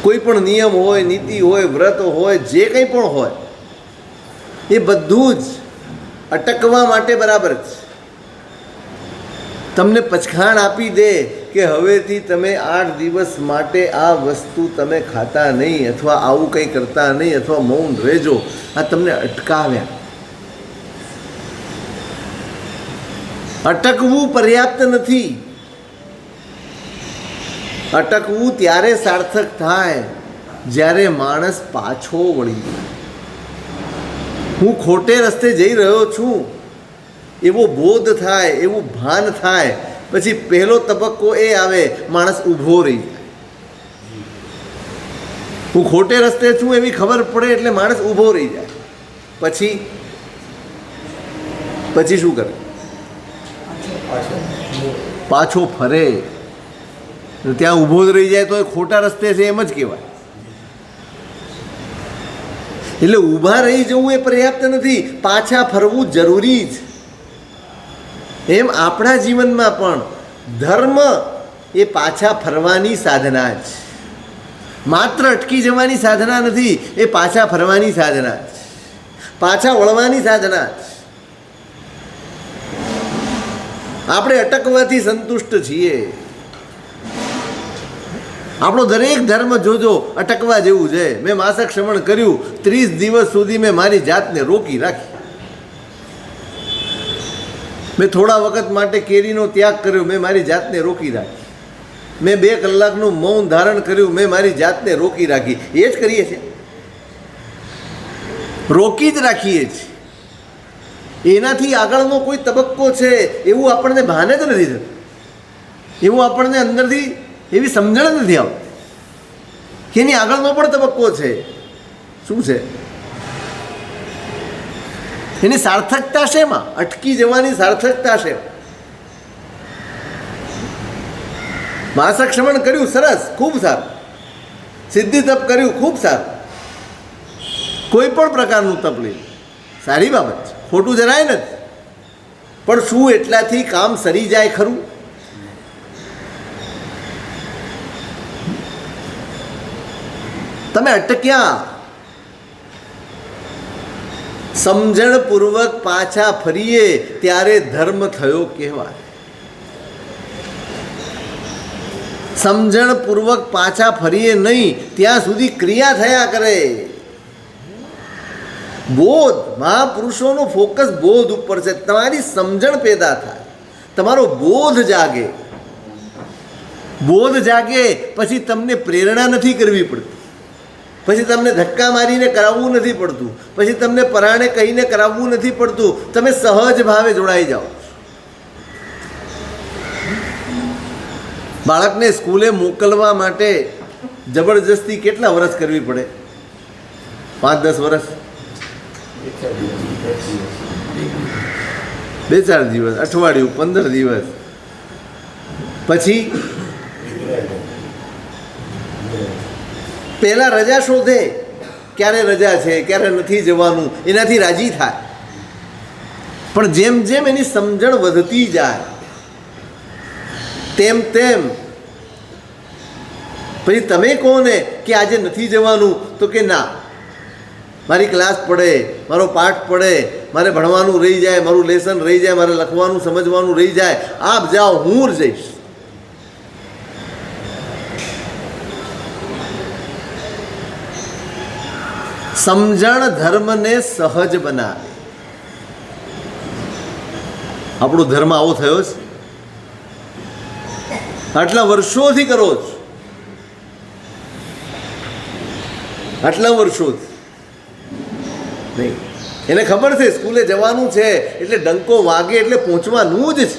કોઈ પણ નિયમ હોય, નીતિ હોય, વ્રત હોય, જે કંઈ પણ હોય, એ બધું જ અટકવા માટે બરાબર છે. તમને પચખાણ આપી દે કે હવેથી તમે 8 દિવસ માટે આ વસ્તુ તમે ખાતા નહીં, અથવા આવું કંઈ કરતા નહીં, અથવા મૌન રહેજો, આ તમને અટકાવ્યા. અટકવું પર્યાપ્ત નથી. અટકવું ત્યારે સાર્થક થાય જ્યારે માણસ પાછો વળી જાય. હું ખોટે રસ્તે જઈ રહ્યો છું એવો બોધ થાય, એવું ભાન થાય, પછી પહેલો તબક્કો એ આવે, માણસ ઊભો રહી જાય. હું ખોટે રસ્તે છું એવી ખબર પડે એટલે માણસ ઊભો રહી જાય. પછી શું કરે? પાછો ફરે. ત્યાં ઊભો જ રહી જાય તો એ ખોટા રસ્તે છે એમ જ કહેવાય. એટલે ઊભા રહી જવું એ પર્યાપ્ત નથી, પાછા ફરવું જરૂરી જ. એમ આપણા જીવનમાં પણ ધર્મ એ પાછા ફરવાની સાધના જ, માત્ર અટકી જવાની સાધના નથી, એ પાછા ફરવાની સાધના જ, પાછા વળવાની સાધના જ. આપણે અટકવાથી સંતુષ્ટ છીએ. આપણો દરેક ધર્મ જોજો અટકવા જેવું છે. મેં માસક શ્રવણ કર્યું, 30 દિવસ સુધી મેં મારી જાતને રોકી રાખી. મેં થોડા વખત માટે કેરીનો ત્યાગ કર્યો, મેં મારી જાતને રોકી રાખી. મેં 2 કલાકનું મૌન ધારણ કર્યું, મેં મારી જાતને રોકી રાખી. એ જ કરીએ છીએ, રોકી જ રાખીએ છીએ. એનાથી આગળનો કોઈ તબક્કો છે એવું આપણને ભાન જ નથી થતું, એવું આપણને અંદરથી એવી સમજણ નથી આવતી કે એની આગળનો પણ તબક્કો છે. શું છે એની સાર્થકતા? શેમાં અટકી જવાની સાર્થકતા છે? માસક શ્રવણ કર્યું, સરસ, ખૂબ સારું. સિદ્ધિ તપ કર્યું, ખૂબ સારું. કોઈ પણ પ્રકારનું તપ લઈ, સારી બાબત છે, ખોટું જરાય નથી. પણ શું એટલાથી કામ સરી જાય ખરું? તમે અટક્યા. સમજણપૂર્વક પાછા ફરીએ ત્યારે ધર્મ થયો કહેવાય. સમજણપૂર્વક પાછા ફરીએ નહીં ત્યાં સુધી ક્રિયા થયા કરે. બોધ, મહાપુરુષોનો ફોકસ બોધ ઉપર છે. તમારી સમજણ પેદા થાય, તમારો બોધ જાગે. બોધ જાગે પછી તમને પ્રેરણા નથી કરવી પડતી, પછી તમને ધક્કા મારીને કરાવવું નથી પડતું, પછી તમને પરાણે કહીને કરાવવું નથી પડતું. તમે સહજ ભાવે જોડાઈ જાઓ. બાળકને સ્કૂલે મોકલવા માટે જબરજસ્તી કેટલા વર્ષ કરવી પડે? 5-10 વર્ષ, 2-4 દિવસ, અઠવાડિયું, 15 દિવસ. પછી પહેલાં રજા શોધે, ક્યારે રજા છે, ક્યારે નથી જવાનું, એનાથી રાજી થાય. પણ જેમ જેમ એની સમજણ વધતી જાય તેમ તેમ પછી તમે કહો ને કે આજે નથી જવાનું, તો કે ના, મારી ક્લાસ પડે, મારો પાઠ પડે, મારે ભણવાનું રહી જાય, મારું લેસન રહી જાય, મારે લખવાનું સમજવાનું રહી જાય, આપ જાઓ, હું જઈશ. સમજણ ધર્મને સહજ બનાવે. આપણો ધર્મ આવો થયો છે. આટલા વર્ષોથી કરો છો, આટલા વર્ષોથી નહીં. એને ખબર છે સ્કૂલે જવાનું છે એટલે ડંકો વાગે એટલે પહોંચવાનું જ છે.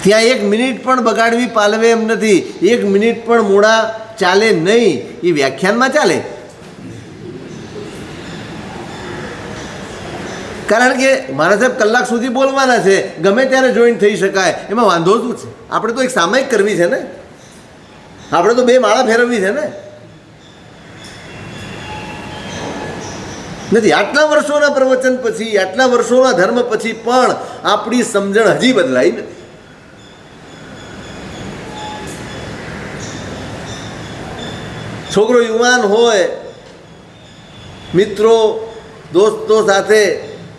ત્યાં 1 મિનિટ પણ બગાડવી પાલવે એમ નથી. 1 મિનિટ પણ મોડા ચાલે નહીં. એ વ્યાખ્યાનમાં ચાલે, કારણ કે મારા સાહેબ કલાક સુધી બોલવાના છે, ગમે ત્યારે જોઈન થઈ શકાય, એમાં વાંધો શું છે? આપણે તો એક સામાયિક કરવી છે ને, આપણે તો 2 માળા ફેરવવી છે ને. નથી. આટલા વર્ષોના પ્રવચન પછી, આટલા વર્ષોના ધર્મ પછી પણ આપણી સમજણ હજી બદલાઈ નથી. છોકરો યુવાન હોય, મિત્રો દોસ્તો સાથે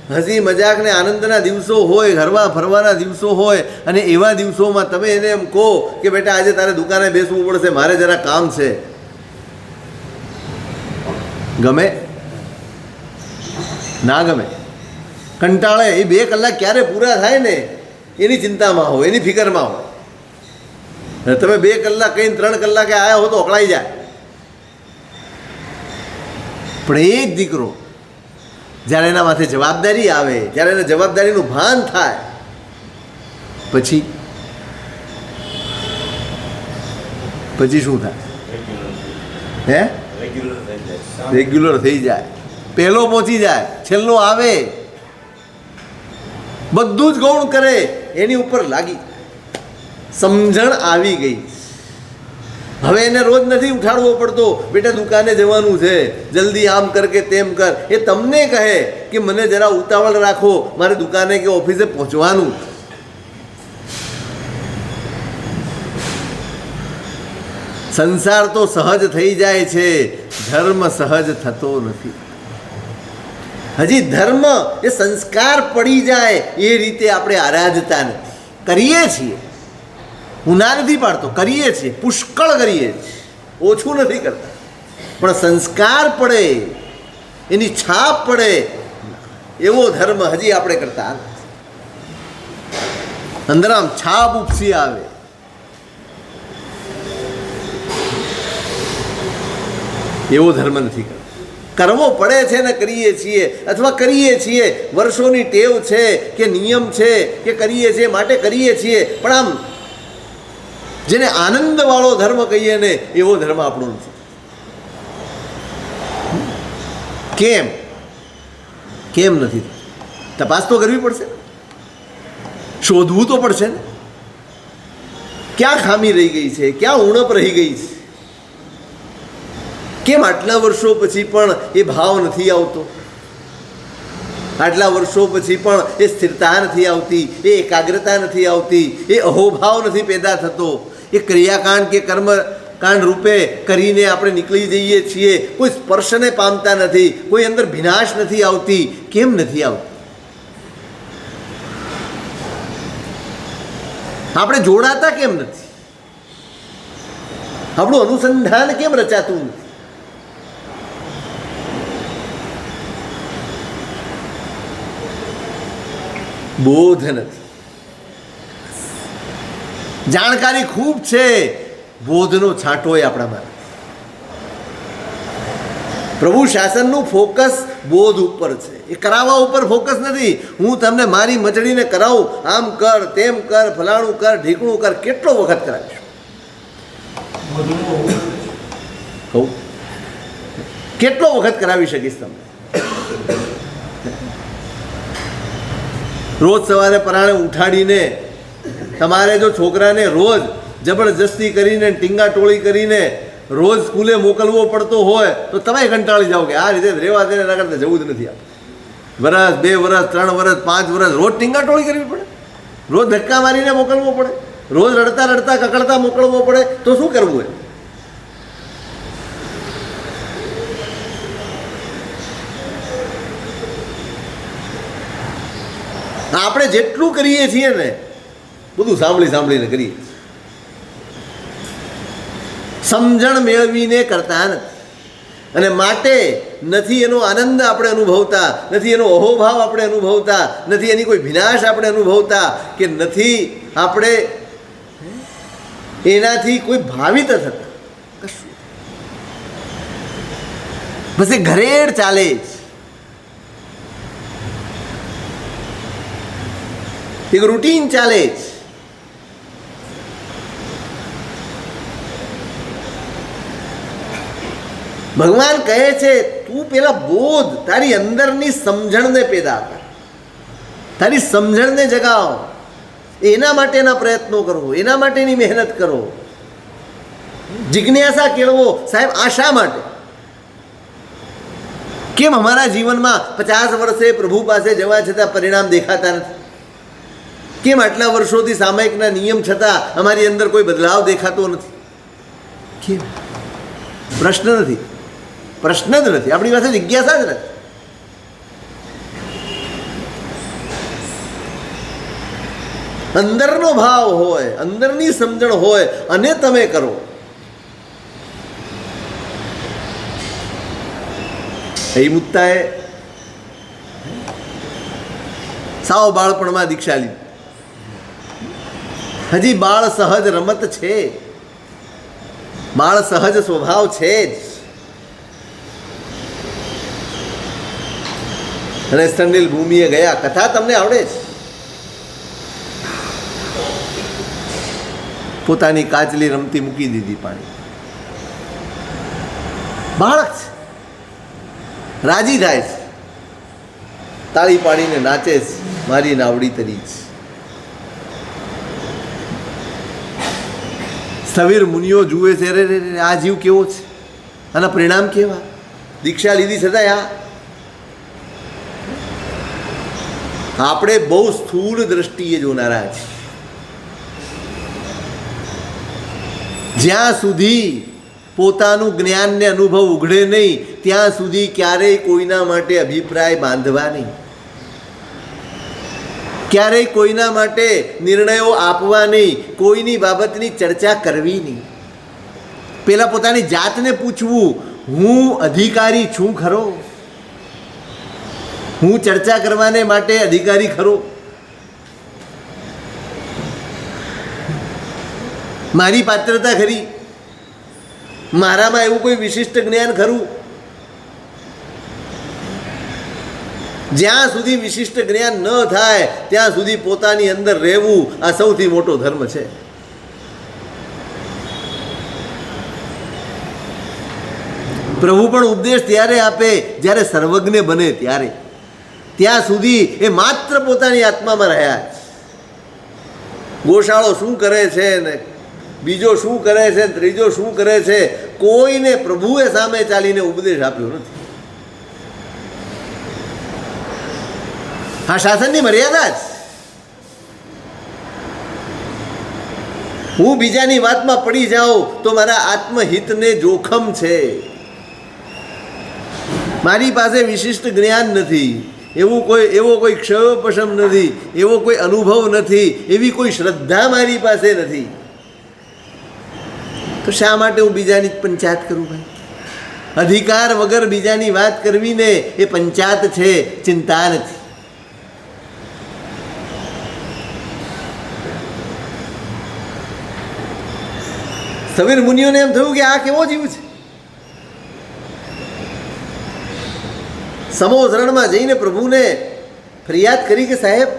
હસી મજાક ને આનંદના દિવસો હોય, હરવા ફરવાના દિવસો હોય, અને એવા દિવસોમાં તમે એને એમ કહો કે બેટા આજે તારે દુકાને બેસવું પડશે, મારે જરા કામ છે, ગમે? ના ગમે, કંટાળે. એ 2 કલાક ક્યારે પૂરા થાય ને એની ચિંતામાં હોય, એની ફિકરમાં હોય. તમે 2 કલાક કહીને 3 કલાકે આવ્યા હો તો અકળાઈ જાય. પણ એ જ દીકરો જ્યારે એના માથે જવાબદારી આવે, જ્યારે એને જવાબદારીનું ભાન થાય, પછી શું થાય? હે? રેગ્યુલર થઈ જાય. પહેલો પહોંચી જાય, છેલ્લો આવે, બધું જ ગૌણ કરે, એની ઉપર લાગી. સમજણ આવી ગઈ. હવે એને રોજ નથી ઉઠાડવો પડતો, બેટા દુકાને જવાનું છે, જલ્દી આમ કર કે તેમ કર. એ તમને કહે કે મને જરા ઉતાવળ રાખો, મારે દુકાને કે ઓફિસે પહોંચવાનું. સંસાર તો સહજ થઈ જાય છે, ધર્મ સહજ થતો નથી. હજી ધર્મ એ સંસ્કાર પડી જાય એ રીતે આપણે આરાધતા નથી. કરીએ છીએ, હું ના નથી પાડતો, કરીએ છીએ, પુષ્કળ કરીએ છીએ, ઓછું નથી કરતા, પણ સંસ્કાર પડે, એની છાપ પડે એવો ધર્મ હજી આપણે કરતા નથી. અંદર આમ છાપ ઉપસી આવે એવો ધર્મ નથી કરતો. કરવો પડે છે ને કરીએ છીએ, અથવા કરીએ છીએ, વર્ષોની ટેવ છે કે નિયમ છે કે કરીએ છીએ માટે કરીએ છીએ, પણ આમ જેને આનંદવાળો ધર્મ કહીએ ને એવો ધર્મ આપણો નથી. કેમ નથી? તપાસ તો કરવી પડશે, શોધવું તો પડશે ને. ક્યાં ખામી રહી ગઈ છે, ક્યાં ઉણપ રહી ગઈ છે? કેમ આટલા વર્ષો પછી પણ એ ભાવ નથી આવતો? આટલા વર્ષો પછી પણ એ સ્થિરતા નથી આવતી, એ એકાગ્રતા નથી આવતી, એ અહોભાવ નથી પેદા થતો. એ ક્રિયાકાંડ કે કર્મકાંડ રૂપે કરીને આપણે નીકળી જઈએ છીએ, કોઈ સ્પર્શને પામતા નથી, કોઈ અંદર ભીનાશ નથી આવતી. કેમ નથી આવતી? આપણે જોડાતા કેમ નથી? આપણું અનુસંધાન કેમ રચાતું નથી? બોધ નથી. જાણકારી ખૂબ છે, બોધનો છાંટો એ આપણામાં. પ્રભુ શાસનનું ફોકસ બોધ ઉપર છે, એ કરાવવા ઉપર ફોકસ નથી. હું તમને મારી મચડીને કરાવું, આમ કર, તેમ કર, ફલાણું કર, ઢીકણું કર. કેટલો વખત કરાવીશ? કહું, કેટલો વખત કરાવી શકીશ તમને? રોજ સવારે પરાણે ઉઠાડીને તમારે જો છોકરાને રોજ જબરજસ્તી કરીને, ટીંગા ટોળી કરીને રોજ સ્કૂલે મોકલવો પડતો હોય તો તમે કંટાળી જાઓ કે આ રીતે રહેવા દે, એના કરતાં જવું જ નથી. વરસ, 2 વર્ષ, 3 વર્ષ, 5 વર્ષ રોજ ટીંગા ટોળી કરવી પડે, રોજ ધક્કા મારીને મોકલવો પડે, રોજ રડતા રડતા કકડતા મોકલવો પડે, તો શું કરવું? આપણે જેટલું કરીએ છીએ ને બધું સાંભળીને કરીએ, સમજણ મેળવીને કરતા નથી. અને માટે નથી એનો આનંદ આપણે અનુભવતા, નથી એનો અહોભાવ આપણે અનુભવતા, નથી એની કોઈ વિનાશ આપણે અનુભવતા, કે નથી આપણે એનાથી કોઈ ભાવિત થતા. કશું બસ એ ઘરેડ ચાલે જ. એક રૂટીન ચાલે જ. ભગવાન કહે છે તું પેલા બોધ, તારી અંદરની સમજણને પેદા કર, તારી સમજણને જગાવ, એના માટેના પ્રયત્નો કરો, એના માટેની મહેનત કરો, જિજ્ઞાસા કેળવો. સાહેબ આ શા માટે? કેમ અમારા જીવનમાં 50 વર્ષે પ્રભુ પાસે જવા છતાં પરિણામ દેખાતા નથી? કેમ આટલા વર્ષોથી સામાયિકના નિયમ છતાં અમારી અંદર કોઈ બદલાવ દેખાતો નથી? કેમ? પ્રશ્ન નથી, પ્રશ્ન જ નથી, આપણી પાસે જિજ્ઞાસા જ નથી. અંદરનો ભાવ હોય, અંદરની સમજણ હોય અને તમે કરો. એ મુક્તાએ સાવ બાળપણમાં દીક્ષા લીધી. હજી બાળ સહજ રમત છે, બાળ સહજ સ્વભાવ છે જ. અને સ્તંડિલ ભૂમિએ ગયા. કથા તમને આવડે છે. પોતાની કાચલી રમતી મૂકી દીધી પાણી. બાળક છે, રાજી થાય છે, તાળી પાડીને નાચે છે, મારી નાવડી તરી છે. સ્થવિર મુનિઓ જુએ છે, રે આ જીવ કેવો છે, આના પરિણામ કેવા. દીક્ષા લીધી છતાંય આપણે બહુ સ્થૂળ દ્રષ્ટિએ જોનારા છે. જ્યાં સુધી પોતાનું જ્ઞાન ને અનુભવ ઉઘડે નહીં ત્યાં સુધી ક્યારેય કોઈના માટે અભિપ્રાય બાંધવા નહીં, ક્યારેય કોઈના માટે નિર્ણયો આપવા નહીં, કોઈની બાબતની ચર્ચા કરવી નહીં. પહેલાં પોતાની જાતને પૂછવું, હું અધિકારી છું ખરો? હું ચર્ચા કરવાને માટે અધિકારી ખરો? મારી પાત્રતા ખરી? મારામાં એવું કોઈ વિશિષ્ટ જ્ઞાન ખરું? જ્યાં સુધી વિશિષ્ટ જ્ઞાન ન થાય ત્યાં સુધી પોતાની અંદર રહેવું આ સૌથી મોટો ધર્મ છે. પ્રભુ પણ ઉપદેશ ત્યારે આપે જ્યારે સર્વજ્ઞ બને ત્યારે. ત્યાં સુધી એ માત્ર પોતાની આત્મામાં રહ્યા. ગોશાળો શું કરે છે ને બીજો શું કરે છે, ત્રીજો શું કરે છે, કોઈને પ્રભુએ સામે ચાલીને ઉપદેશ આપ્યો નથી. હા, શાસનની મર્યાદા જ. હું બીજાની વાતમાં પડી જાઉં તો મારા આત્મહિતને જોખમ છે. મારી પાસે વિશિષ્ટ જ્ઞાન નથી, એવો કોઈ ક્ષયોપશમ નથી, એવો કોઈ અનુભવ નથી, એવી કોઈ શ્રદ્ધા મારી પાસે નથી. તો શા માટે હું બીજાની પંચાયત કરું? ભાઈ, અધિકાર વગર બીજાની વાત કરવીને એ પંચાયત છે, ચિંતા નથી. સ્થવિર મુનિઓને એમ થયું કે આ કેવો જીવ છે. સમો શરણમાં જઈને પ્રભુને ફરિયાદ કરી કે સાહેબ,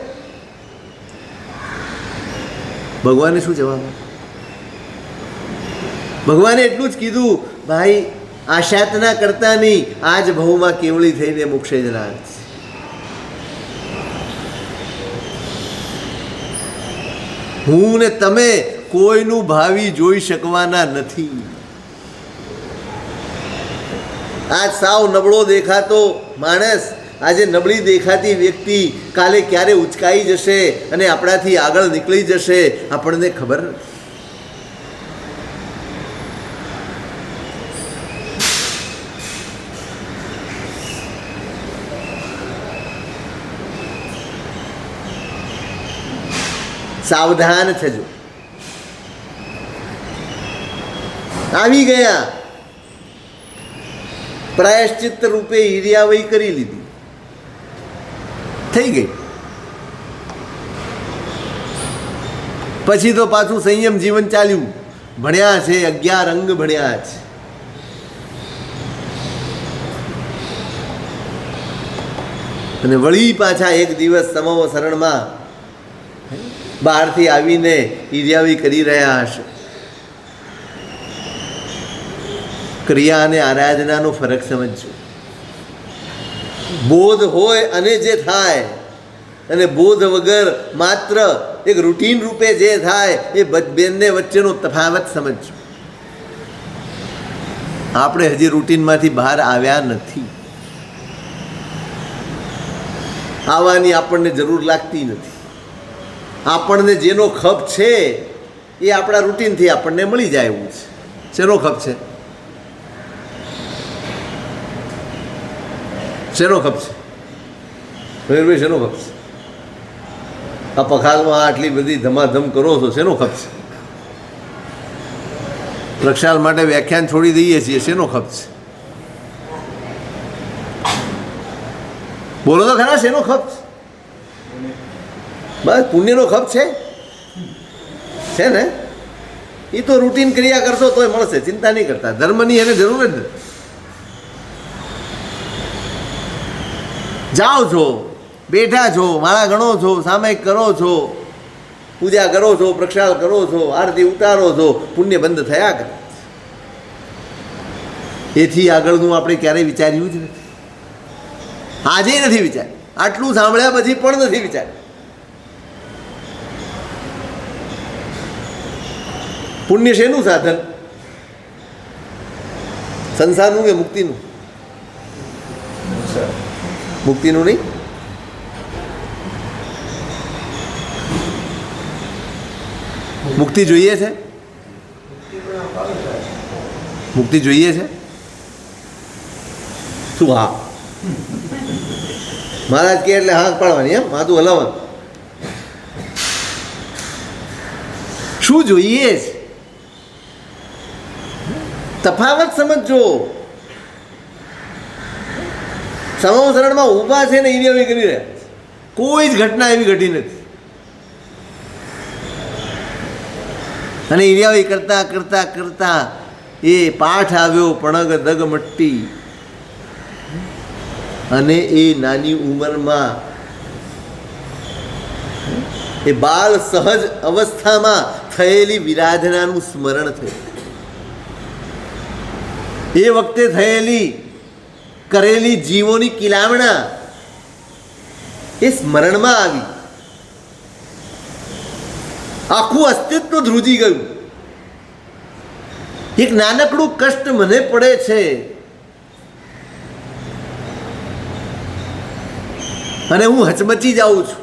ભગવાને શું જવાબ? ભગવાને એટલું જ કીધું, ભાઈ આશાતના કરતા નહીં, આજ ભવમાં કેવળી થઈને મોક્ષે જનાર છે. હું ને તમે કોઈનું ભાવિ જોઈ શકવાના નથી. આજ સાવ નબળો દેખાતો માણસ, આજે નબળી દેખાતી વ્યક્તિ કાલે ક્યારે ઉચકાઈ જશે અને આપણાથી આગળ નીકળી જશે આપણને ખબર નથી. સાવધાન થજો. આવી ગયા, પ્રાયશ્ચિત્ત રૂપે હિર્યાવઈ કરી લીધી, થઈ ગઈ. પછી તો પાછું સંયમ જીવન ચાલ્યું. ભણ્યા છે, 11 અંગ ભણ્યા છે. અને વળી પાછા એક દિવસ સમવ શરણમાં બહારથી આવીને હિર્યાવઈ કરી રહ્યા હશે. ક્રિયા અને આરાધનાનો ફરક સમજજો. બોધ હોય અને જે થાય, અને બોધ વગર માત્ર એક રૂટીન રૂપે જે થાય, એ બંને વચ્ચેનો તફાવત સમજજો. આપણે હજી રૂટીનમાંથી બહાર આવ્યા નથી. આવવાની આપણને જરૂર લાગતી નથી. આપણને જેનો ખપ છે એ આપણા રૂટીનથી આપણને મળી જાય એવું છે. શેનો ખપ છે? શેનો ખપ છે મયુરભાઈ? શેનો ખપ છે? આ પખાલમાં આટલી બધી ધમાધમ કરો છો, શેનો ખપ છે? પ્રક્ષાલ માટે વ્યાખ્યાન છોડી દઈએ છીએ, શેનો ખપ છે? બોલો તો ખરા, શેનો ખપ છે? બસ પુણ્યનો ખપ છે ને? એ તો રૂટીન ક્રિયા કરશો તોય મળશે, ચિંતા નહીં કરતા. ધર્મની એને જરૂર જ નથી. જાઓ છો, બેઠા છો, માળા ગણો છો, સામાયિક કરો છો, પૂજા કરો છો, પ્રક્ષાલ કરો છો, આરતી ઉતારો છો, પુણ્ય બંધ થયા કરે. એથી આગળનું આપણે ક્યારેય વિચાર્યું જ નથી. આજે નથી વિચાર્યું. આટલું સાંભળ્યા પછી પણ નથી વિચાર્યું. પુણ્ય શેનું સાધન? સંસારનું કે મુક્તિનું? મુક્તિનું નહીં. મુક્તિ જોઈએ છે? મુક્તિ જોઈએ છે? શું? હા. મહારાજ કે એટલે હાથ પાડવાની, એમ માથું હલાવવાનું. શું જોઈએ છે? તફાવત સમજો. સમવસરણમાં ઊભા છે ને ઈર્યાવી કરી રહ્યા, કોઈ જ ઘટના એવી ઘટી નથી. અને ઈર્યાવી કરતા કરતા કરતા એ પાઠ આવ્યો પણગ દગ મટ્ટી, અને એ નાની ઉંમરમાં એ બાલ સહજ અવસ્થામાં થયેલી વિરાધનાનું સ્મરણ થયું. એ વખતે થયેલી કરેલી જીવોની કિલામણા એ સ્મરણમાં આવી. આખું અસ્તિત્વ ધ્રુજી ગયું. એક નાનકડું કષ્ટ મને પડે છે અને હું હચમચી જાઉં છું,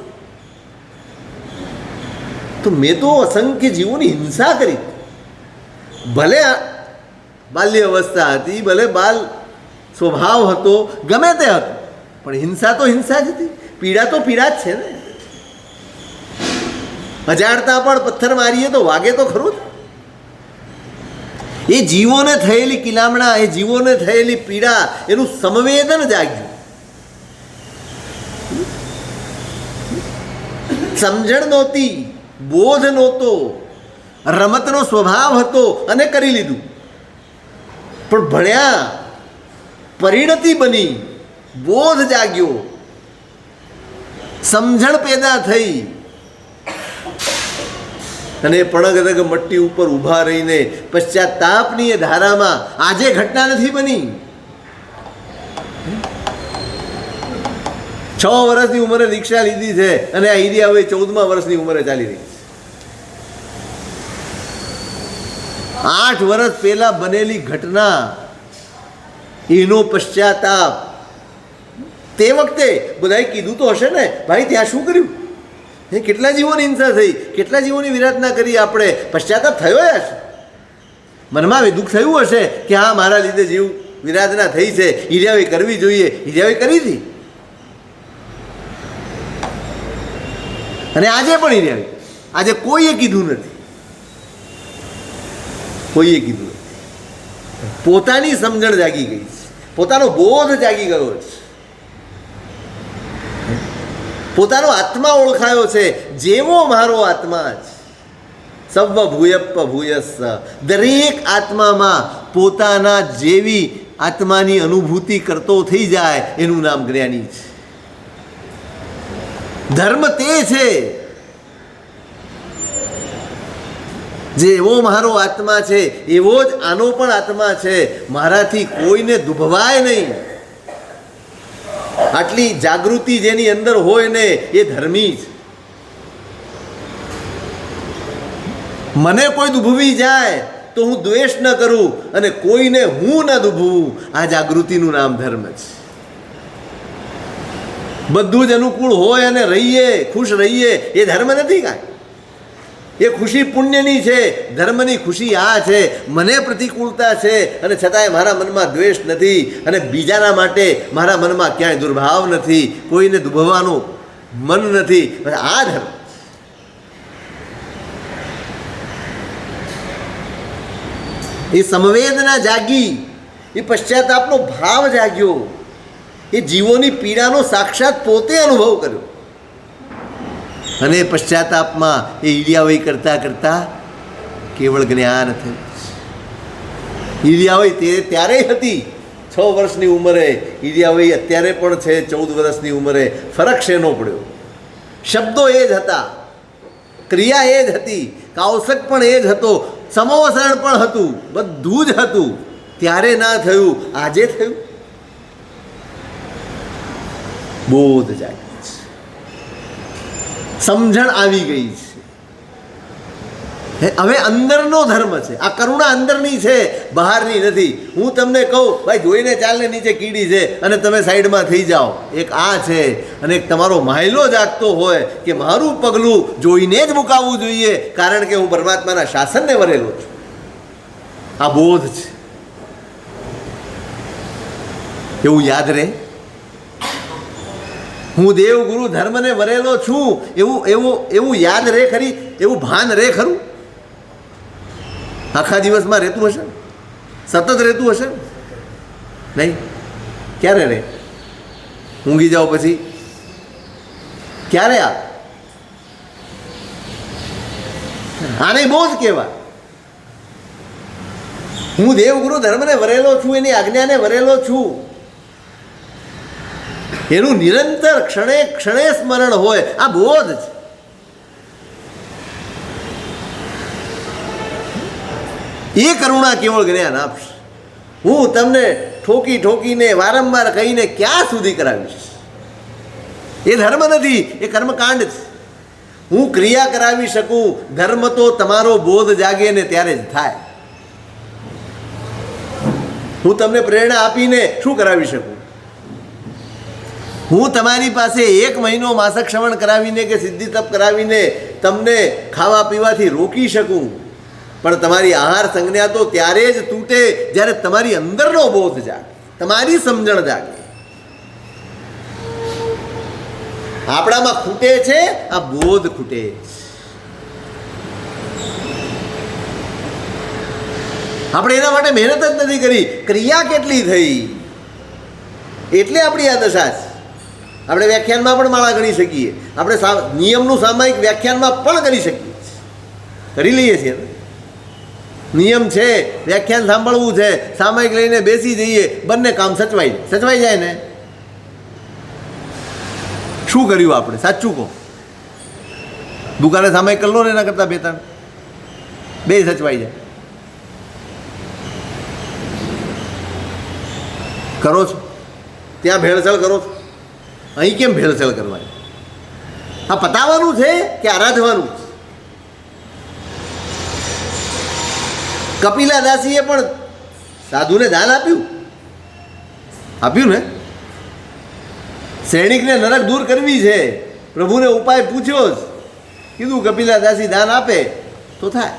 તો મેં તો અસંખ્ય જીવોની હિંસા કરી. ભલે બાલ્ય અવસ્થા હતી, ભલે બાલ સ્વભાવ હતો, ગમે તે હતો, પણ હિંસા તો હિંસા જ હતી. પીડા તો પીડા જ છે ને. અજાણતા પણ પથ્થર મારીએ તો વાગે તો ખરું જ. એ જીવોને થયેલી કિલામણા, એ જીવોને થયેલી પીડા, એનું સંવેદન જાગ્યું. સમજણ નહોતી, બોધ નહોતો, રમતનો સ્વભાવ હતો અને કરી લીધું. પણ ભણ્યા, પરિણતિ બની, બોધ જાગ્યો, સમજણ પેદા થઈ, અને પણગદગ મટ્ટી ઉપર ઊભા રહીને પશ્ચાતાપની એ ધારામાં આજે ઘટના નથી બની. 6 વર્ષની ઉંમરે દીક્ષા લીધી છે અને આ ઈરિયા હવે 14મા વર્ષની ઉંમરે ચાલી રહી છે. 8 વર્ષ પહેલા બનેલી ઘટના, એનો પશ્ચાતાપ. તે વખતે બધાએ કીધું તો હશે ને, ભાઈ ત્યાં શું કર્યું? એ કેટલા જીવોની હિંસા થઈ, કેટલા જીવોની વિરાધના કરી, આપણે પશ્ચાતાપ થયો હશે, મનમાં દુઃખ થયું હશે કે હા મારા લીધે જીવ વિરાધના થઈ છે, ઈર્યાવી કરવી જોઈએ, ઈર્યાવી કરી હતી. અને આજે પણ ઈર્યાવી. આજે કોઈએ કીધું નથી, કોઈએ કીધું નથી. પોતાની સમજણ જાગી ગઈ છે, પોતાનો બોધ જાગી ગયો છે, પોતાનો આત્મા ઓળખાયો છે. જેવો મારો આત્મા જ સવ ભૂયપ્પ ભૂયસ્સ. દરેક આત્મામાં પોતાના જેવી આત્માની અનુભૂતિ કરતો થઈ જાય, એનું નામ જ્ઞાની છે. ધર્મ તે છે જે એવો મારો આત્મા છે એવો જ આનો પણ આત્મા છે. મારાથી કોઈને દુભવાય નહીં. આટલી જાગૃતિ જેની અંદર હોય ને એ ધર્મી છે. મને કોઈ દુભવી જાય તો હું દ્વેષ ન કરું અને કોઈને હું ન દુભવું. આ જાગૃતિનું નામ ધર્મ છે. બધું જ અનુકૂળ હોય અને રહીએ, ખુશ રહીએ, એ ધર્મ નથી કાંઈ. એ ખુશી પુણ્યની છે. ધર્મની ખુશી આ છે, મને પ્રતિકૂળતા છે અને છતાંય મારા મનમાં દ્વેષ નથી અને બીજાના માટે મારા મનમાં ક્યાંય દુર્ભાવ નથી, કોઈને દુભવવાનું મન નથી. આ ધર્મ. એ સંવેદના જાગી, એ પશ્ચાતાપનો ભાવ જાગ્યો, એ જીવોની પીડાનો સાક્ષાત પોતે અનુભવ કર્યો અને પશ્ચાતાપમાં એ ઈડિયાવઈ કરતાં કરતાં કેવળ જ્ઞાન થયું. ઈડિયાવઈ તે ત્યારે હતી 6 વર્ષની ઉંમરે, ઈડિયાવઈ અત્યારે પણ છે 14 વર્ષની ઉંમરે. ફરક શેનો પડ્યો? શબ્દો એ જ હતા, ક્રિયા એ જ હતી, કાવસક પણ એ જ હતો, સમોસરણ પણ હતું, બધું જ હતું. ત્યારે ના થયું, આજે થયું. બોધ જાગ્યો છે, સમજણ આવી ગઈ છે. હવે અંદરનો ધર્મ છે. આ કરુણા અંદરની છે, બહારની નથી. હું તમને કહું ભાઈ જોઈને ચાલને નીચે કીડી છે અને તમે સાઈડમાં થઈ જાઓ, એક આ છે. અને એક તમારો માયલો જાગતો હોય કે મારું પગલું જોઈને જ મુકાવવું જોઈએ, કારણ કે હું પરમાત્માના શાસનને વરેલો છું. આ બોધ છે. એવું યાદ રહે, હું દેવ ગુરુ ધર્મને વરેલો છું, એવું એવું એવું યાદ રહે ખરી? એવું ભાન રહે ખરું? આખા દિવસમાં રહેતું હશે? સતત રહેતું હશે? નહીં. ક્યારે રહે? ઊંઘી જાઓ પછી ક્યારે? આને બોધ કહેવાય. હું દેવગુરુ ધર્મને વરેલો છું, એની આજ્ઞાને વરેલો છું. એનું નિરંતર ક્ષણે ક્ષણે સ્મરણ હોય, આ બોધ છે. એ કરુણા કેવળ જ્ઞાન આપશે. હું તમને ઠોકી ઠોકીને વારંવાર કહીને ક્યાં સુધી કરાવીશ? એ ધર્મ નથી, એ કર્મકાંડ છે. હું ક્રિયા કરાવી શકું, ધર્મ તો તમારો બોધ જાગે ને ત્યારે જ થાય. હું તમને પ્રેરણા આપીને શું કરાવી શકું? હું તમારી પાસે 1 મહિનો માસક શ્રવણ કરાવીને કે સિદ્ધિ તપ કરાવીને તમને ખાવા પીવાથી રોકી શકું, પણ તમારી આહાર સંજ્ઞા તો ત્યારે જ તૂટે જ્યારે તમારી અંદરનો બોધ જાગે, તમારી સમજણ જાગે. આપણામાં ખૂટે છે, આ બોધ ખૂટે છે. આપણે એના માટે મહેનત જ નથી કરી. ક્રિયા કેટલી થઈ એટલે આપણી આ દશા છે. આપણે વ્યાખ્યાનમાં પણ માળા ગણી શકીએ, આપણે નિયમનું સામાયિક વ્યાખ્યાનમાં પણ કરી શકીએ, કરી લઈએ છીએ. નિયમ છે, વ્યાખ્યાન સાંભળવું છે, સામાયિક લઈને બેસી જઈએ, બંને કામ સચવાઈ જાય ને. શું કર્યું આપણે? સાચું કહો. દુકાને સામાયિક કરી લો ને, એના કરતાં 2-3 સચવાઈ જાય. કરો છો ત્યાં ભેળસેળ કરો છો, અહીં કેમ ભેળસેળ કરવાની? આ પતાવવાનું છે કે આરાધવાનું છે? કપિલા દાસીએ પણ સાધુને દાન આપ્યું ને. સૈનિકને નરક દૂર કરવી છે, પ્રભુને ઉપાય પૂછ્યો જ, કીધું કપિલા દાસી દાન આપે તો થાય.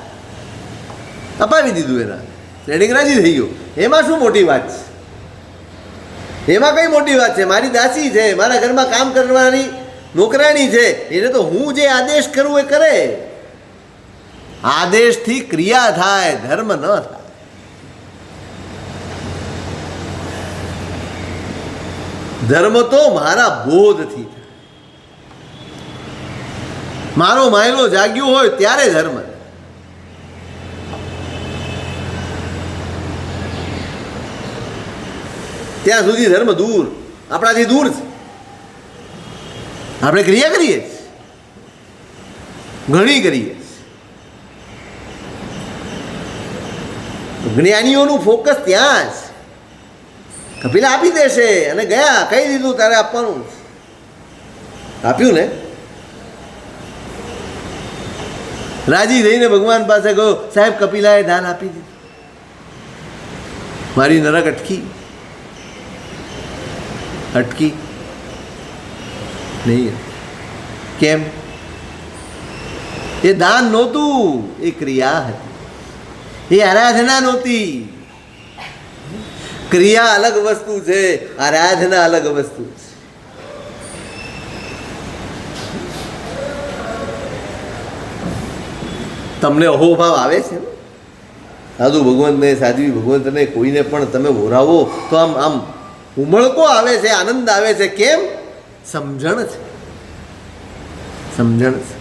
અપાવી દીધું. એના સૈનિક રાજી થઈ ગયો. એમાં શું મોટી વાત છે? એમાં કઈ મોટી વાત છે? મારી દાસી છે, મારા ઘરમાં કામ કરવાની નોકરાણી છે, એને તો હું જે આદેશ કરું એ કરે. આદેશથી ક્રિયા થાય, ધર્મ ન થાય. ધર્મ તો મારા બોધથી થાય. મારો માયલો જાગ્યો હોય ત્યારે ધર્મ. ત્યાં સુધી ધર્મ દૂર, આપણાથી દૂર છે. આપણે ક્રિયા કરીએ, ઘણી કરીએ. જ્ઞાનીઓનું ફોકસ ત્યાં જ. કપિલા આપી દેશે અને ગયા, કહી દીધું તારે આપવાનું. આપ્યું ને, રાજી થઈને ભગવાન પાસે ગયો, સાહેબ કપિલાએ દાન આપી દીધું, મારી નરક અટકી નહીં. કેમ? એ દાન નહોતું, એ ક્રિયા હતી, એ આરાધના નહોતી. ક્રિયા અલગ વસ્તુ છે, આરાધના અલગ વસ્તુ છે. તમને અહોભાવ આવે છે? સાધુ ભગવંતને, સાધ્વી ભગવંતને કોઈને પણ તમે ઓરાવો તો આમ આમ ઉમળકો આવે છે, આનંદ આવે છે. કેમ? સમજણ છે, સમજણ છે.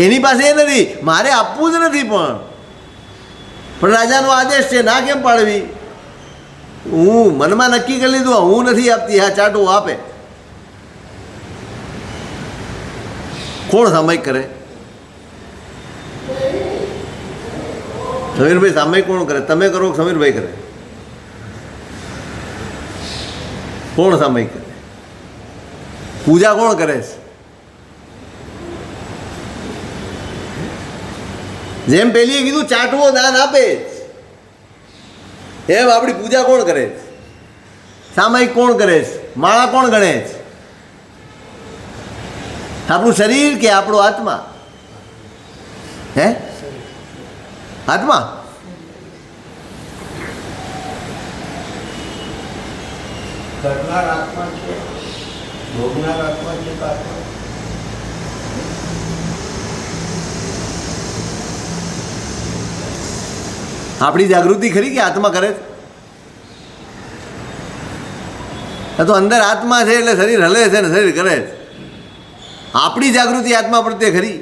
એની પાસે એ નથી, મારે આપવું જ નથી, પણ રાજાનો આદેશ છે, ના કેમ પાડવી? હું મનમાં નક્કી કરી લીધું, હું નથી આપતી, હા ચાટો આપે. કોણ સામાયિક કરે? સમીરભાઈ સામાયિક કોણ કરે? તમે કરો કે સમીરભાઈ કરે? કોણ સામાયિક કરે? પૂજા કોણ કરે છે? જેમ પેલીએ કીધું ચાટવો દાન આપે, એમ આપણી પૂજા કોણ કરે છે? સામાયિક કોણ કરે છે? માળા કોણ ગણે છે? આપણું શરીર કે આપણો આત્મા? હે? આત્મા. કરનાર આત્મા છે, ભોગનાર આત્મા છે. આપણી જાગૃતિ ખરી કે આત્મા કરે છે? તો અંદર આત્મા છે એટલે શરીર હલે છે ને શરીર કરે છે. આપણી જાગૃતિ આત્મા પ્રત્યે ખરી?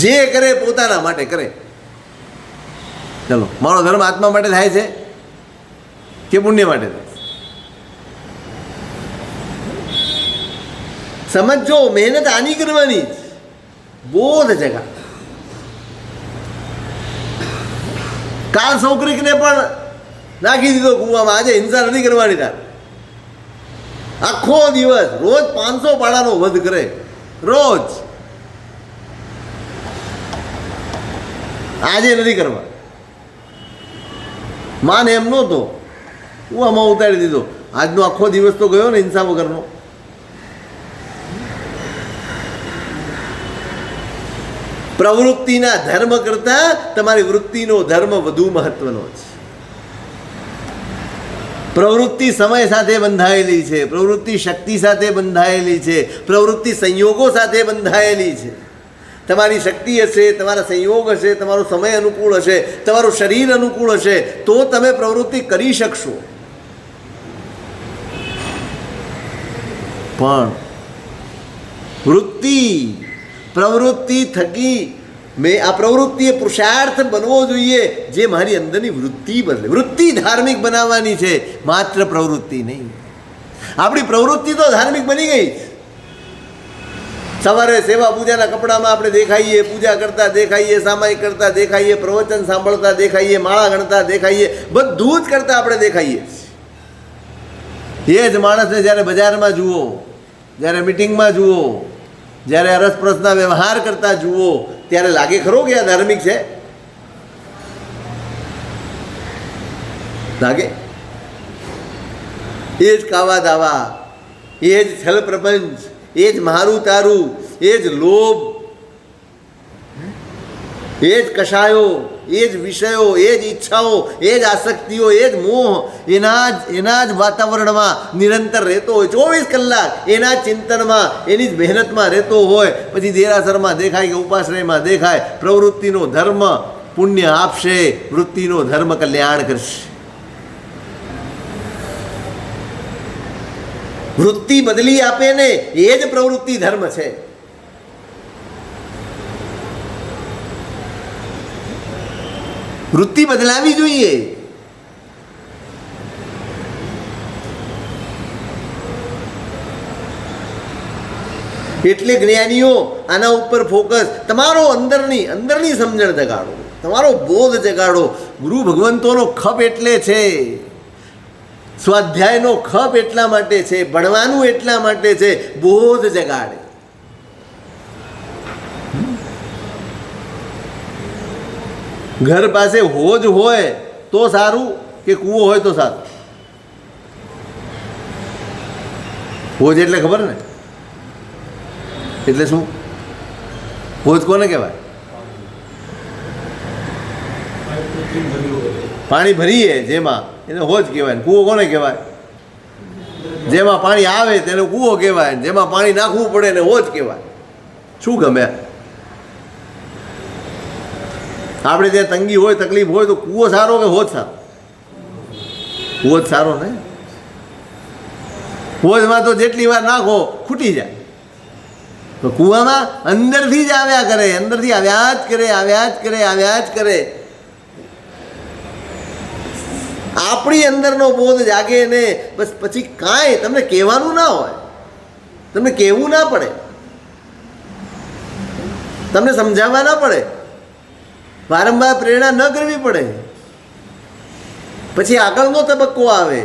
જે કરે પોતાના માટે કરે. ચલો, મારો ધર્મ આત્મા માટે થાય છે કે પુણ્ય માટે થાય છે? સમજો, મહેનત આની કરવાની જ. બોધ જગા. કાલ છોકરીને પણ નાખી દીધો કૂવામાં, આજે હિંસા નથી કરવાની. તાર આખો દિવસ રોજ 500 પાડાનો વધ કરે, રોજ. આજે નથી કરવા. માને એમ નહોતો, હું આમાં ઉતારી દીધો. આજનો આખો દિવસ તો ગયો ને હિંસા વગરનો. પ્રવૃત્તિના ધર્મ કરતાં તમારી વૃત્તિનો ધર્મ વધુ મહત્વનો છે. પ્રવૃત્તિ સમય સાથે બંધાયેલી છે, પ્રવૃત્તિ શક્તિ સાથે બંધાયેલી છે, પ્રવૃત્તિ સંયોગો સાથે બંધાયેલી છે. તમારી શક્તિ હશે, તમારા સંયોગ હશે, તમારો સમય અનુકૂળ હશે, તમારું શરીર અનુકૂળ હશે, તો તમે પ્રવૃત્તિ કરી શકશો. પણ પ્રવૃત્તિ થકી આ પ્રવૃત્તિએ પુરુષાર્થ બનવો જોઈએ, જે મારી અંદરની વૃત્તિ બદલે. વૃત્તિ ધાર્મિક બનાવવાની છે, માત્ર પ્રવૃત્તિ નહીં. આપણી પ્રવૃત્તિ તો ધાર્મિક બની ગઈ. સવારે સેવા પૂજાના કપડામાં આપણે દેખાઈએ, પૂજા કરતા દેખાઈએ, સામાયિક કરતા દેખાઈએ, પ્રવચન સાંભળતા દેખાઈએ, માળા ગણતા દેખાઈએ, બધું જ કરતા આપણે દેખાઈએ. એ જ માણસને જ્યારે બજારમાં જુઓ, જ્યારે મિટિંગમાં જુઓ, જ્યારે અરસપરસના વ્યવહાર કરતા જુઓ, ત્યારે લાગે ખરો કે આ ધાર્મિક છે? લાગે? એ જ કાવા દાવા, એ જ છલ પ્રપંચ, એ જ મારું તારું, એ જ લોભ, એ જ કષાયો, એ જ વિષયો, એ જ ઈચ્છાઓ, એ જ આસક્તિઓ, એ જ મોહ એના જ વાતાવરણમાં નિરંતર રહેતો હોય, 24 કલાક એના જ ચિંતનમાં, એની જ મહેનતમાં રહેતો હોય. પછી દેરાસરમાં દેખાય કે ઉપાશ્રયમાં દેખાય. પ્રવૃત્તિનો ધર્મ પુણ્ય આપશે, વૃત્તિનો ધર્મ કલ્યાણ કરશે. વૃત્તિ બદલી આપે ને, એ જ પ્રવૃત્તિ ધર્મ છે. વૃત્તિ બદલાવી જોઈએ. એટલે જ્ઞાનીઓ આના ઉપર ફોકસ, તમારો અંદરની સમજણ જગાડો, તમારો બોધ જગાડો. ગુરુ ભગવંતોનો ખપ એટલે છે, સ્વાધ્યાયનો ખપ એટલા માટે છે, ભણવાનું એટલા માટે છે, બોધ જગાડે. ઘર પાસે હોજ હોય તો સારું કે કૂવો હોય તો સારું? હોજ એટલે ખબર ને? એટલે શું? હોજ કોને કહેવાય? પાણી ભરીએ જેમાં એને હોજ કહેવાય. ને કૂવો કોને કહેવાય? જેમાં પાણી આવે તેને કૂવો કહેવાય. જેમાં પાણી નાખવું પડે એને હોજ કહેવાય. શું ગમે? આપણે ત્યાં તંગી હોય, તકલીફ હોય તો કૂવો સારો કે હોજ સારો? હોજ સારો ને. હોજમાં તો જેટલી વાર નાખો ખૂટી જાય. તો કૂવામાં અંદરથી જ આવ્યા કરે, અંદરથી આવ્યા જ કરે, આવ્યા જ કરે, આવ્યા જ કરે. આપણી અંદરનો બોધ જાગે ને બસ પછી કાંઈ તમને કહેવાનું ના હોય, તમને કહેવું ના પડે, તમને સમજાવવા ના પડે, વારંવાર પ્રેરણા ન કરવી પડે. પછી આગળનો તબક્કો આવે.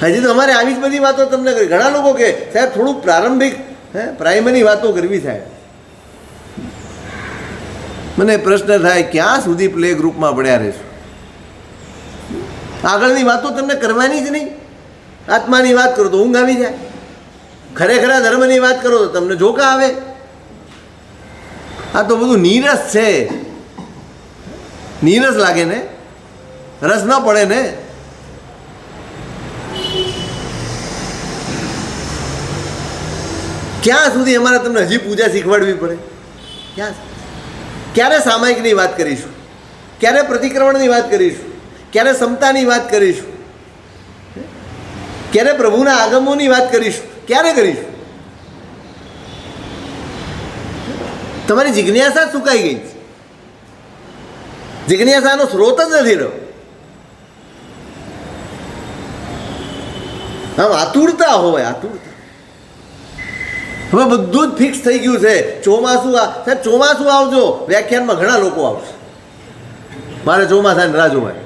હજી તો અમારે આવી જ બધી વાતો તમને કરી. ઘણા લોકો કે સાહેબ થોડુંક પ્રારંભિક પ્રાઇમરી વાતો કરવી સાહેબ. મને પ્રશ્ન થાય ક્યાં સુધી પ્લે ગ્રુપમાં પડ્યા રહેશું? આગળની વાતો તમને કરવાની જ નહીં. આત્માની વાત કરો તો ઊંઘ આવી જાય, ખરેખરા ધર્મની વાત કરો તો તમને જોકા આવે. આ તો બધું નીરસ છે. નીરસ લાગે ને, રસ ન પડે ને. ક્યાં સુધી અમારે તમને હજી પૂજા શીખવાડવી પડે? ક્યાં? ક્યારે સામાયિકની વાત કરીશું? ક્યારે પ્રતિક્રમણની વાત કરીશું? ક્યારે સમતાની વાત કરીશું? ક્યારે પ્રભુના આગમોની વાત કરીશું? ક્યારે કરીશું? તમારી જિજ્ઞાસા સુકાઈ ગઈ છે. જિજ્ઞાસાનો સ્રોત જ નથી રહ્યો. આમ આતુરતા હોય, આતુરતા. હવે બધું જ ફિક્સ થઈ ગયું છે. ચોમાસું સાહેબ ચોમાસું આવજો, વ્યાખ્યાનમાં ઘણા લોકો આવશે. મારે ચોમાસાની રાહ જોવાય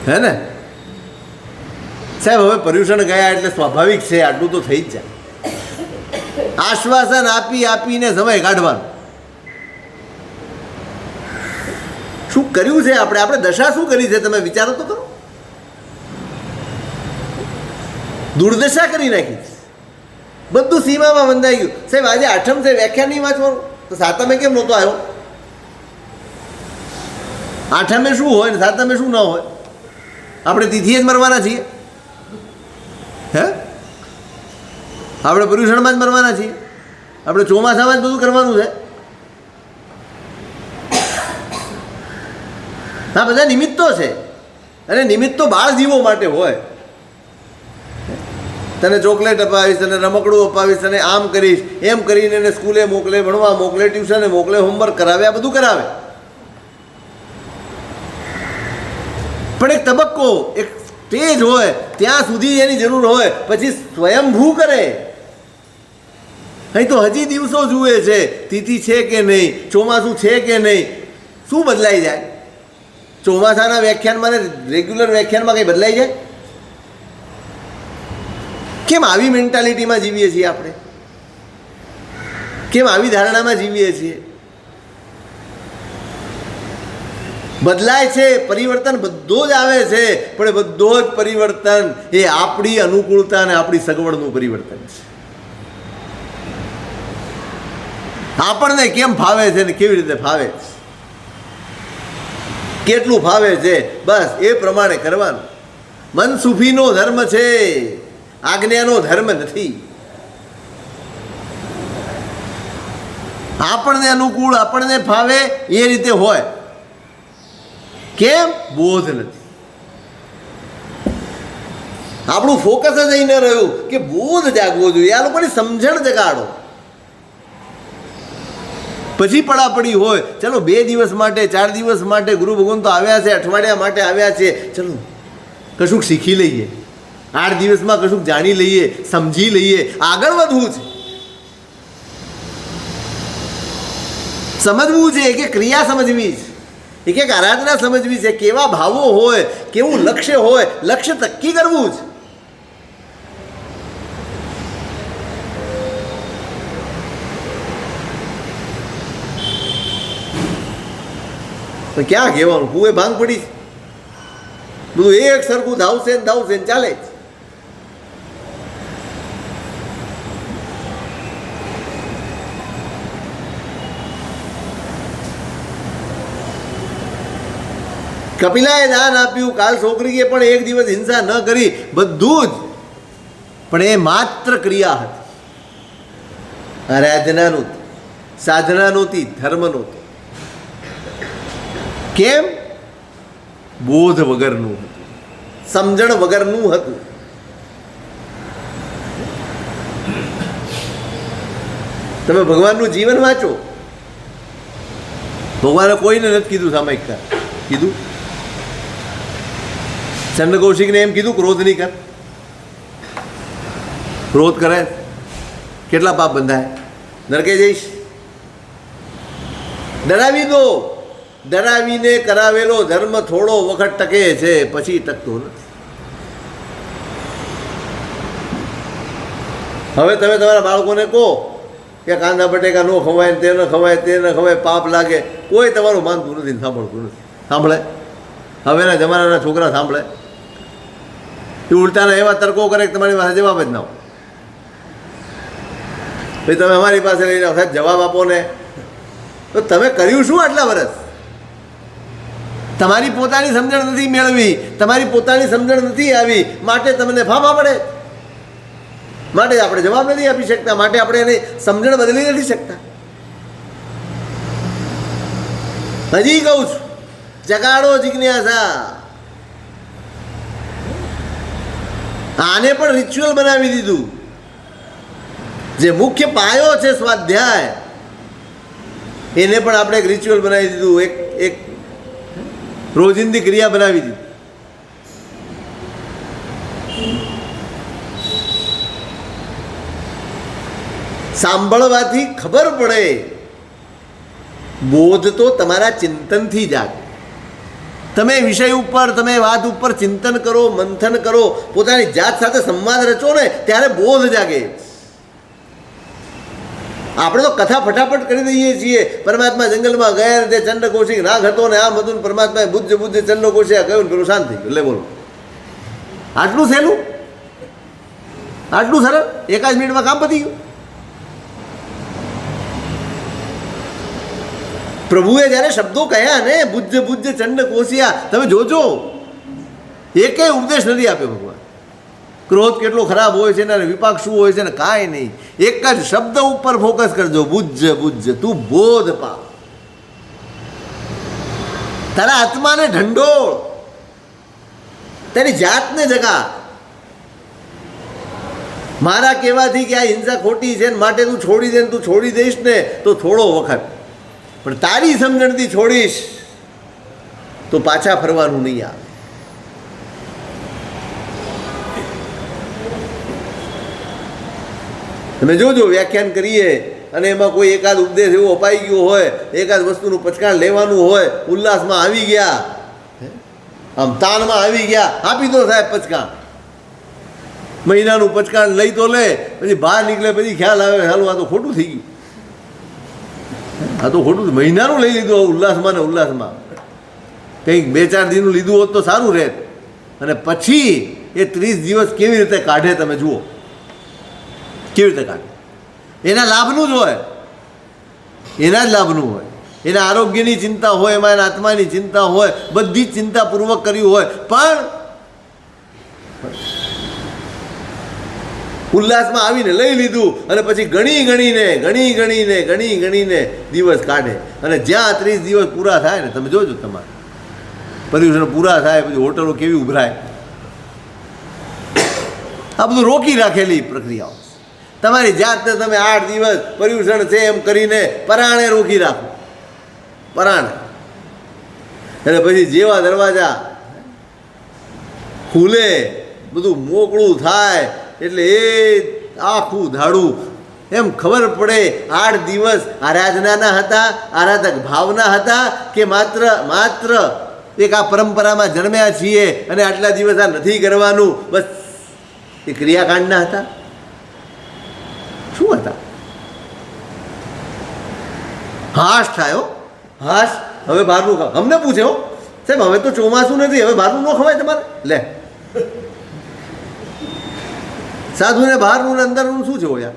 હે ને સાહેબ. હવે પર્યુષણ ગયા એટલે સ્વાભાવિક છે આટલું તો થઈ જ જાય. આશ્વાસન આપી આપીને સમય કાઢવાનો. શું કર્યું છે આપણે? આપણે દશા શું કરી છે તમે વિચારો તો કરો. દુર્દશા કરી નાખી. બધું સીમામાં બંધાઈ ગયું. સાહેબ આજે આઠમ છે, વ્યાખ્યાન નહીં વાંચવાનું તો સાતમે કેમ નહોતો આવ્યો? આઠમે શું હોય ને સાતમે શું ન હોય? આપણે તિથિએ જ મરવાના છીએ હે? આપણે પર્યુષણમાં જ મરવાના છીએ? આપણે ચોમાસામાં જ બધું કરવાનું છે? હા, બધા નિમિત્તો છે. અને નિમિત્તો બાળ જીવો માટે હોય. તને ચોકલેટ અપાવીશ, તને રમકડું અપાવીશ, તને આમ કરીશ, એમ કરીને એને સ્કૂલે મોકલે, ભણવા મોકલે, ટ્યુશને મોકલે, હોમવર્ક કરાવે, આ બધું કરાવે. પણ એક તબક્કો, એક સ્ટેજ હોય ત્યાં સુધી એની જરૂર હોય, પછી સ્વયંભૂ કરે. અહીં તો હજી દિવસો જુએ છે, તિથિ છે કે નહીં, ચોમાસું છે કે નહીં. શું બદલાઈ જાય? ચોમાસાના વ્યાખ્યાનમાં ને રેગ્યુલર વ્યાખ્યાનમાં કંઈ બદલાઈ જાય? કેમ આવી મેન્ટાલિટીમાં જીવીએ છીએ આપણે? કેમ આવી ધારણામાં જીવીએ છીએ? બદલાય છે, પરિવર્તન બધો જ આવે છે, પણ બધો જ પરિવર્તન એ આપણી અનુકૂળતા અને આપણી સગવડનું પરિવર્તન છે. આપણને કેમ ફાવે છે ને કેવી રીતે ફાવે છે, કેટલું ફાવે છે, બસ એ પ્રમાણે કરવાનું. મનસુફીનો ધર્મ છે, આજ્ઞાનો ધર્મ નથી. આપણને અનુકૂળ, આપણને ફાવે એ રીતે હોય. કેમ? બોધ નથી. આપણું ફોકસ જ અહીં ન રહ્યું કે બોધ જાગવો જોઈએ. આ લોકોની સમજણ જગાડો. પછી પડાપડી હોય, ચલો 2 દિવસ માટે, 4 દિવસ માટે ગુરુ ભગવાન તો આવ્યા છે, અઠવાડિયા માટે આવ્યા છે, ચલો કશુંક શીખી લઈએ, 8 દિવસમાં કશુંક જાણી લઈએ, સમજી લઈએ, આગળ વધવું છે. સમજવું છે, એક એક ક્રિયા સમજવી છે, એક એક આરાધના સમજવી છે, કેવા ભાવો હોય, કેવું લક્ષ્ય હોય, લક્ષ્ય નક્કી કરવું છે. તો ક્યાં કહેવાનું? કુએ ભાંગ પડી, બધું એક સરખું ધાવશે ને ચાલે જ. કપિલાએ દાન આપ્યું, કાલ છોકરીએ પણ એક દિવસ હિંસા ન કરી, બધું જ, પણ એ માત્ર ક્રિયા હતી, આરાધના નહોતી, સાધના નહોતી, ધર્મ નહોતો. કેમ? બોધ વગરનું હતું, સમજણ વગરનું હતું. તમે ભગવાનનું જીવન વાંચો. ભગવાને કોઈને નથી કીધું સામાયિકતા, કીધું ચંદ્ર કૌશિકને એમ કીધું ક્રોધ નહીં કર. ક્રોધ કરે કેટલા પાપ બંધાય, નરકે જઈશ. ડરાવી દો. ડરાવીને કરાવેલો ધર્મ થોડો વખત ટકે છે, પછી ટકતો નથી. હવે તમે તમારા બાળકોને કહો કે કાંદા બટેકા ન ખવાય, તે ન ખવાય, તે ન ખવાય, પાપ લાગે, કોઈ તમારું માનતું નથી, સાંભળતું નથી. સાંભળે? હવેના જમાનાના છોકરા સાંભળે? એ ઉલટાના એવા તર્કો કરે કે તમારી પાસે જવાબ જ ના હોય. ભાઈ તમે અમારી પાસે લઈને સાહેબ જવાબ આપો ને. તો તમે કર્યું શું આટલા વર્ષ? તમારી પોતાની સમજણ નથી મેળવી, તમારી પોતાની સમજણ નથી આવી, માટે તમને ફાફા પડે, માટે આપણે જવાબ નથી આપી શકતા, માટે આપણે એની સમજણ બદલી નથી શકતા. હજી કહું છું, જગાડો જિજ્ઞાસા. આને પણ રિચ્યુઅલ બનાવી દીધું. જે મુખ્ય પાયો છે સ્વાધ્યાય, એને પણ આપણે એક રિચ્યુઅલ બનાવી દીધું, એક રોજિંદી ક્રિયા બનાવી દીધી. સાંભળવાથી ખબર પડે. બોધ તો તમારા ચિંતનથી જાગે. તમે વિષય ઉપર, તમે વાત ઉપર ચિંતન કરો, મંથન કરો, પોતાની જાત સાથે સંવાદ રચો ને, ત્યારે બોધ જાગે. આપણે તો કથા ફટાફટ કરી દઈએ છીએ. પરમાત્મા જંગલમાં ગયા, તે ચંદ્ર કૌશિક નાગ હતો ને આમ હતું, પરમાત્માએ બુદ્ધ ચંદ્ર કૌશિક કહ્યું, પેલું શાંત થઈ ગયું. લે બોલો, આટલું સહેલું, આટલું સરળ, એકાદ મિનિટમાં કામ પતી ગયું. પ્રભુએ જ્યારે શબ્દો કહ્યા ને, બુદ્ધ ચંડ કોશિયા, તમે જોજો, એકેય ઉપદેશ નથી આપ્યો ભગવાન. ક્રોધ કેટલો ખરાબ હોય છે ને, વિપાક શું હોય છે ને, કાંઈ નહીં. એક જ શબ્દ ઉપર ફોકસ કરજો, બુદ્ધ, તું બોધ પા. તારા આત્માને ઢંઢોળ, તેની જાતને જગા. મારા કહેવાથી કે આ હિંસા ખોટી છે ને માટે તું છોડી દે, તું છોડી દઈશ ને તો થોડો વખત, પણ તારી સમજણથી છોડીશ તો પાછા ફરવાનું નહીં આવે. તમે જોજો, વ્યાખ્યાન કરીએ અને એમાં કોઈ એકાદ ઉપદેશ એવો અપાઈ ગયો હોય, એકાદ વસ્તુનું પચકાણ લેવાનું હોય, ઉલ્લાસમાં આવી ગયા, આમ તાનમાં આવી ગયા, આપી દો સાહેબ પચકાણ. મહિનાનું પચકાણ લઈ તો લે, પછી બહાર નીકળે પછી ખ્યાલ આવે, હાલું આ તો ખોટું થઈ ગયું, આ તો ખોટું. મહિનાનું લઈ લીધું ઉલ્લાસમાં ને ઉલ્લાસમાં. કંઈક 2-4 દિનનું લીધું હોત તો સારું રહેત. અને પછી એ 30 દિવસ કેવી રીતે કાઢે તમે જુઓ, કેવી રીતે કાઢે. એના લાભનું જ હોય, એના જ લાભનું હોય. એના આરોગ્યની ચિંતા હોય, એમાં એના આત્માની ચિંતા હોય, બધી જ ચિંતાપૂર્વક કર્યું હોય, પણ ઉલ્લાસમાં આવીને લઈ લીધું અને પછી ગણી ગણીને દિવસ કાઢે. અને જ્યાં 30 દિવસ પૂરા થાય ને, તમે જોજો, તમારે પર્યુષણ પૂરા થાય પછી હોટલો કેવી ઉભરાય. આ બધું રોકી રાખેલી પ્રક્રિયાઓ. તમારી જાતને તમે 8 દિવસ પર્યુષણ છે એમ કરીને પરાણે રોકી રાખો, પરાણે. અને પછી જેવા દરવાજા ખુલે, બધું મોકળું થાય એટલે એ આખું ધાડું એમ ખબર પડે 8 દિવસ આરાધનાના હતા, આરાધક ભાવના હતા, કે માત્ર એક આ પરંપરામાં જન્મ્યા છીએ અને આટલા દિવસ આ નથી કરવાનું, બસ એ ક્રિયાકાંડના હતા. શું હતા? હાશ થાય, હાશ. હવે બહારનું ખાવ. અમને પૂછે, હો સાહેબ, હવે તો ચોમાસું નથી, હવે બહારનું ન ખવાય તમારે? લે, સાધુને બહારનું ને અંદરનું શું છે યાર?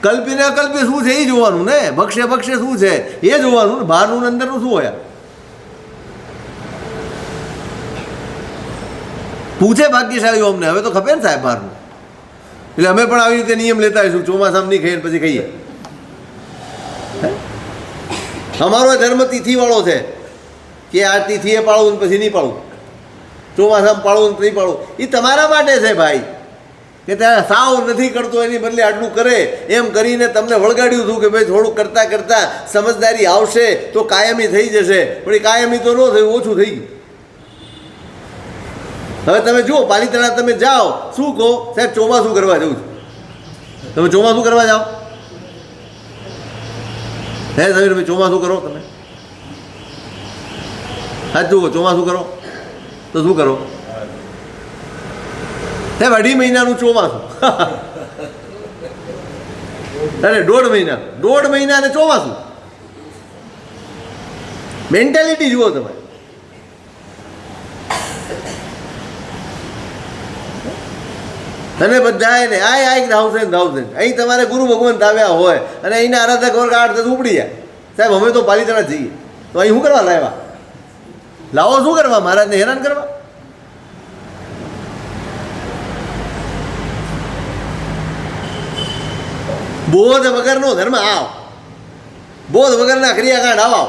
કલ્પીને અકલ્પી શું છે એ જોવાનું ને, ભક્ષે શું છે એ જોવાનું ને, બહારનું ને અંદરનું શું હોય? પૂછે ભાગ્યશાળીઓ અમને, હવે તો ખપે ને સાહેબ બહારનું, એટલે અમે પણ આવી રીતે નિયમ લેતા આવીશું, ચોમાસામાં નહીં ખાઈએ પછી ખાઈએ. અમારો ધર્મ તિથિવાળો છે કે આ તિથિએ પાળવું ને પછી નહીં પાળવું, ચોમાસામાં પાળવું ને નહીં પાળવું. એ તમારા માટે છે ભાઈ, કે ત્યાં સાવ નથી કરતો એની બદલે આટલું કરે, એમ કરીને તમને વળગાડ્યું હતું કે ભાઈ થોડુંક કરતાં કરતાં સમજદારી આવશે તો કાયમી થઈ જશે, પણ એ કાયમી તો ન થયું, ઓછું થઈ ગયું. હવે તમે જુઓ પાલિતાણા તમે જાઓ, શું કહો સાહેબ ચોમાસું કરવા જવું છું, તમે ચોમાસું કરવા જાઓ હે તમે ચોમાસું કરો, તમે હા જુઓ ચોમાસું કરો તો શું કરો સાહેબ? 2.5 મહિનાનું ચોમાસું અરે 1.5 મહિના અને ચોમાસું. મેન્ટાલિટી જુઓ તમે. અને બધા એને આ 1000 અહીં તમારે ગુરુ ભગવાન આવ્યા હોય અને અહીંના આરાધક વર્ગ 8-10 ઉપડી જાય. સાહેબ અમે તો પાલિતાણા જઈએ તો અહીં શું કરવા લાવ્યા? લાવો શું કરવા? મહારાજને હેરાન કરવા? બોધ વગરનો ધર્મ આવ, બોધ વગરના ક્રિયાકાંડ આવો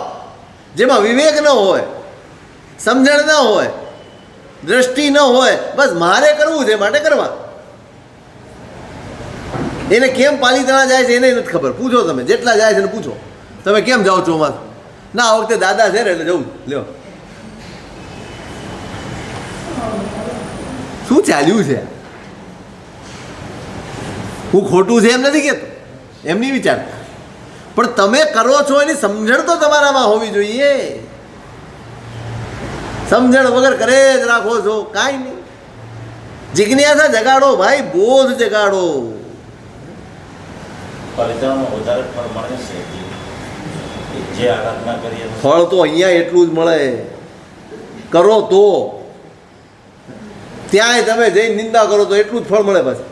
જેમાં વિવેક ન હોય, સમજણ ન હોય, દ્રષ્ટિ ન હોય, બસ મારે કરવું છે માટે કરવા. એને કેમ પાલિતાણા જાય છે એને નથી ખબર. પૂછો તમે જેટલા જાય છે ને પૂછો તમે કેમ જાઓ ચોમાસું? ના આ વખતે દાદા છે ને એટલે જવું. લ્યો શું ચાલ્યું છે? હું ખોટું છે એમ નથી કહેતો, એમ નહીં વિચારતા, પણ તમે કરો છો એની સમજણ તો તમારામાં હોવી જોઈએ. સમજણ વગર કરે જ રાખો છો, કાંઈ નહીં. જિજ્ઞાસા જગાડો ભાઈ, બોધ જગાડો. ફળ તો અહીંયા એટલું જ મળે, કરો તો. ત્યાંય તમે જઈને નિંદા કરો તો એટલું જ ફળ મળે પાછું.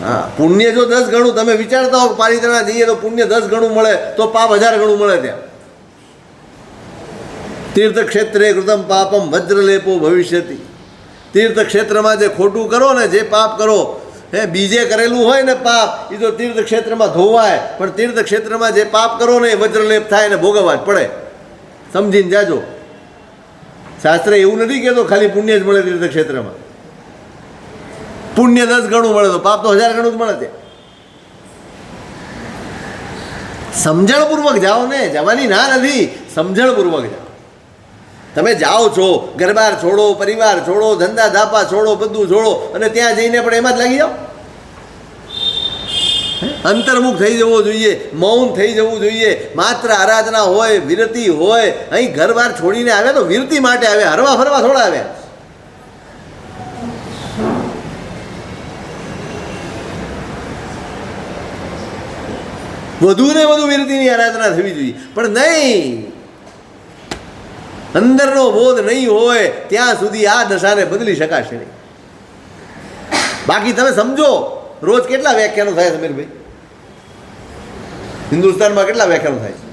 હા, પુણ્ય જો 10 ગણું તમે વિચારતા હો પાલિતાણા જઈએ તો પુણ્ય 10 ગણું મળે તો પાપ 1000 ગણું મળે. ત્યાં તીર્થક્ષેત્રે કૃતમ પાપમ વજ્રલેપો ભવિષ્યતિ. તીર્થક્ષેત્રમાં જે ખોટું કરો ને, જે પાપ કરો, હે બીજે કરેલું હોય ને પાપ, એ તો તીર્થક્ષેત્રમાં ધોવાય, પણ તીર્થક્ષેત્રમાં જે પાપ કરો ને એ વજ્રલેપ થાય ને ભોગવવા જ પડે. સમજીને જાજો. શાસ્ત્ર એવું નથી કહેતો ખાલી પુણ્ય જ મળે તીર્થક્ષેત્રમાં. પુણ્ય 10 ગણું મળે તો પાપ તો 1000 ગણું જ મળે. ત્યાં સમજણપૂર્વક જાઓ ને, જવાની ના નથી, સમજણપૂર્વક જાઓ. તમે જાઓ છો, ઘરબાર છોડો, પરિવાર છોડો, ધંધા ધાપા છોડો, બધું છોડો અને ત્યાં જઈને પણ એમાં જ લાગી જાઓ. અંતર્મુખ થઈ જવો જોઈએ, મૌન થઈ જવું જોઈએ. માત્ર આરાધના હોય, વિરતિ હોય. અહીં ઘરબાર છોડીને આવ્યા તો વિરતિ માટે આવ્યા, હરવા ફરવા થોડા આવ્યા. વધુ ને વધુ વિરતિની આરાધના થવી જોઈએ, પણ નહીં. અંદરનો બોધ નહીં હોય ત્યાં સુધી આ દશાને બદલી શકાશે નહીં. બાકી તમે સમજો, રોજ કેટલા વ્યાખ્યાનો થાય સમીરભાઈ? હિન્દુસ્તાનમાં કેટલા વ્યાખ્યાનો થાય છે?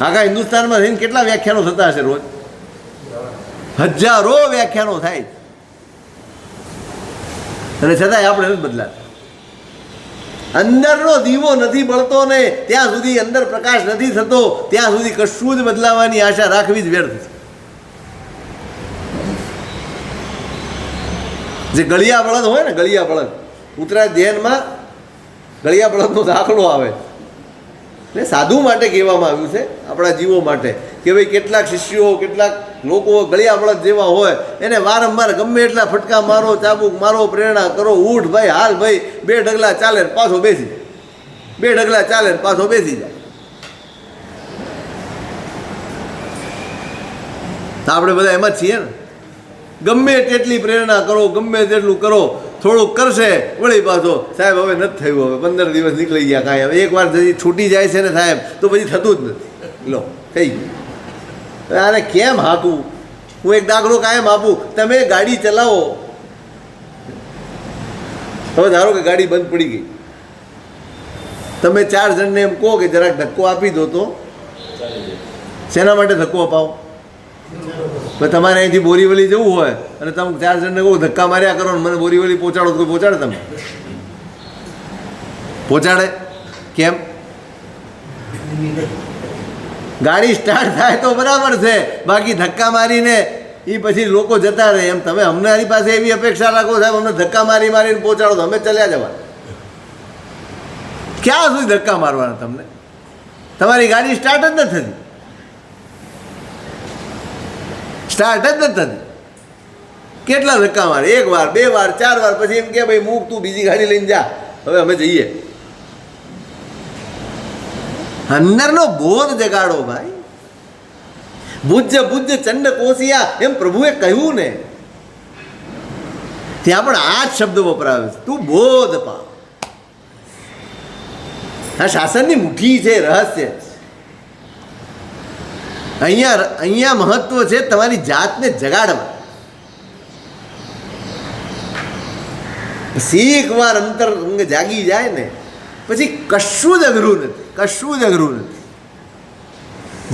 આખા હિન્દુસ્તાનમાં થઈને કેટલા વ્યાખ્યાનો થતા હશે રોજ? હજારો વ્યાખ્યાનો થાય, અને છતાંય આપણે નથી બદલાતા. અંદરનો દીવો નથી બળતો ને ત્યાં સુધી, અંદર પ્રકાશ નથી થતો ત્યાં સુધી કશું જ બદલાવાની આશા રાખવી જ વ્યર્થ છે. જે ગળિયા બળદ હોય ને, ગળિયા બળદ, ઉત્તરાયણ ધ્યાનમાં ગળિયા બળદનો દાખલો આવે. એટલે સાધુ માટે કહેવામાં આવ્યું છે, આપણા જીવો માટે, કે ભાઈ કેટલાક શિષ્યો, કેટલાક લોકો ગળિયા બળદ જેવા હોય, એને વારંવાર ગમે એટલા ફટકા મારો, ચાબુક મારો, પ્રેરણા કરો, ઉઠ ભાઈ, હાલ ભાઈ, 2 ડગલા ચાલે ને પાછો બેસી જાય, 2 ડગલા ચાલે ને પાછો બેસી જાય. આપણે બધા એમાં જ છીએ ને. ગમે તેટલી પ્રેરણા કરો, ગમે તેટલું કરો, થોડુંક કરશે વળી પાછો, સાહેબ હવે નથી થયું, હવે 15 દિવસ નીકળી ગયા, કાંઈ હવે એકવાર છૂટી જાય છે ને સાહેબ તો પછી થતું જ નથી. લો થઈ ગયું. આને કેમ હાંકવું? હું એક દાખલો કાયમ આપું. તમે ગાડી ચલાવો, હવે ધારો કે ગાડી બંધ પડી ગઈ, તમે 4 જણને એમ કહો કે જરાક ધક્કો આપી દો, તો શેના માટે ધક્કો અપાવો? પણ તમારે અહીંથી બોરીવલી જવું હોય અને તમે 4 જણને કહો ધક્કા માર્યા કરો ને મને બોરીવલી પહોંચાડો તો કોઈ પહોંચાડે? તમે પહોંચાડે? કેમ? ગાડી સ્ટાર્ટ થાય તો બરાબર છે, બાકી ધક્કા મારીને એ પછી લોકો જતા રહે. એમ તમે અમને મારી પાસે એવી અપેક્ષા રાખો સાહેબ અમને ધક્કા મારીને પહોંચાડો તો અમે ચલ્યા જવા. ક્યાં સુધી ધક્કા મારવાના તમને? તમારી ગાડી સ્ટાર્ટ જ નથી થતી, સ્ટાર્ટ જ નથી થતી. કેટલા ધક્કા મારે? 1 વાર 2 વાર 4 વાર, પછી એમ કે ભાઈ મૂક તું બીજી ગાડી લઈને જા, હવે અમે જઈએ. અંદરનો બોધ જગાડો ભાઈ. ભુજ્ય ભુજ્ય ચંડ કોશિયા એમ પ્રભુએ કહ્યું ને, ત્યાં પણ આ જ શબ્દ વપરાવે છે, તું બોધ પા. આ શાસનની મુઠ્ઠી છે, રહસ્ય. અહીંયા મહત્વ છે તમારી જાતને જગાડવા. એકવાર અંતરંગ જાગી જાય ને પછી કશું જ અઘરું નથી, કશું જ અઘરું નથી.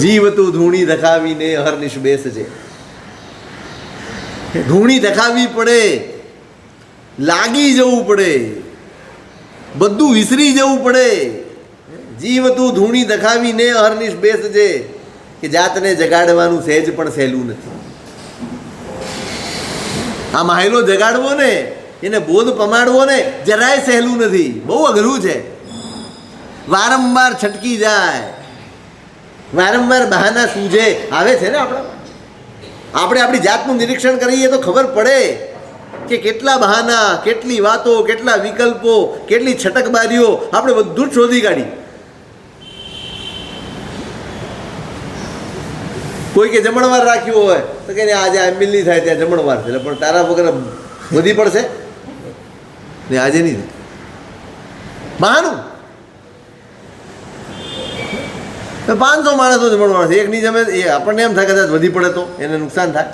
જીવ તું ધૂણી ધખાવીને અહર્નિશ બેસજે. ધૂણી ધખાવી પડે, લાગી જવું પડે, બધું વિસરી જવું પડે. જીવ તું ધૂણી ધખાવીને અહર્નિશ બેસજે, કે જાતને જગાડવાનું સહેજ પણ સહેલું નથી. આ માહેલો જગાડવો ને, એને બોધ પમાડવો ને જરાય સહેલું નથી, બહુ અઘરું છે. વારંવાર છટકી જાય, વારંવાર બહાના સૂઝે આવે છે ને આપણે આપણી જાતનું નિરીક્ષણ કરીએ તો ખબર પડે કે કેટલા બહાના, કેટલી વાતો, કેટલા વિકલ્પો, કેટલી છટકબારીઓ આપણે બધું જ શોધી કાઢી. કોઈ કે જમણવાર રાખ્યું હોય તો કે આજે એમ્બિલ નહીં થાય, ત્યાં જમણવાર છે, પણ તારા વગર વધી પડશે ને આજે નહીં થાય. બહાનું 500 માણસો જમણવાર છે, એક નહીં જમે, એ આપણને એમ થાય કદાચ વધી પડે તો એને નુકસાન થાય.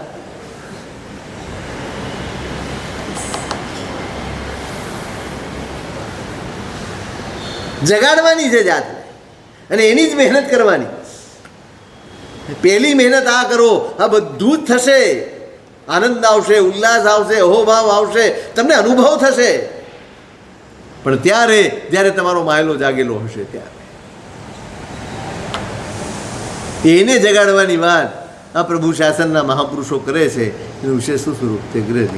જગાડવાની છે જાતને અને એની જ મહેનત કરવાની. પહેલી મહેનત આ કરો, આ બધું જ થશે. આનંદ આવશે, ઉલ્લાસ આવશે, અહોભાવ આવશે, તમને અનુભવ થશે. પણ ત્યારે જ્યારે તમારો માયલો જાગેલો હશે ત્યારે એને જગાડવાની વાત આ પ્રભુ શાસનના મહાપુરુષો કરે છે. એનું વિશેષ શું સ્વરૂપ તે ગ્રહ